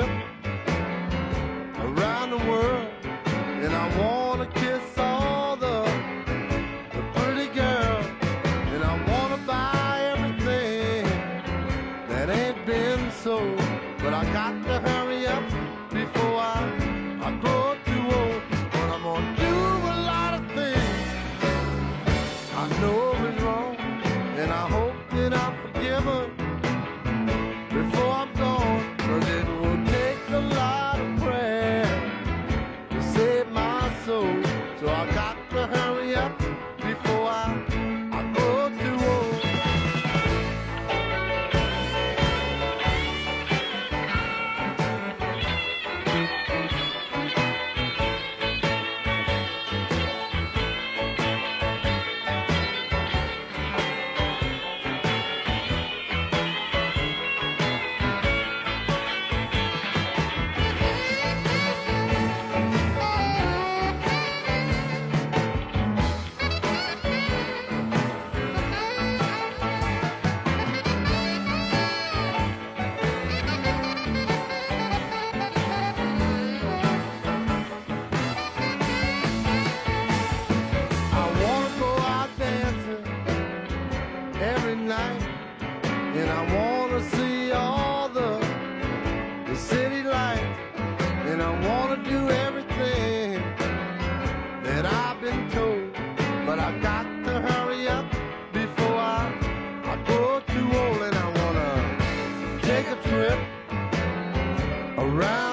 trip around the world, and I wanna kiss all the pretty girls, and I wanna buy everything that ain't been sold, but I got to hurry up before I grow too old. But I'm gonna do a lot of things I know is wrong, and I hope that I'm forgiven before I'm gone, 'cause it will take a lot of prayer to save my soul. So I got to hurry up before I grow too old. Every night, and I wanna see all the city lights, and I wanna do everything that I've been told, but I got to hurry up before I grow too old. And I wanna take a trip around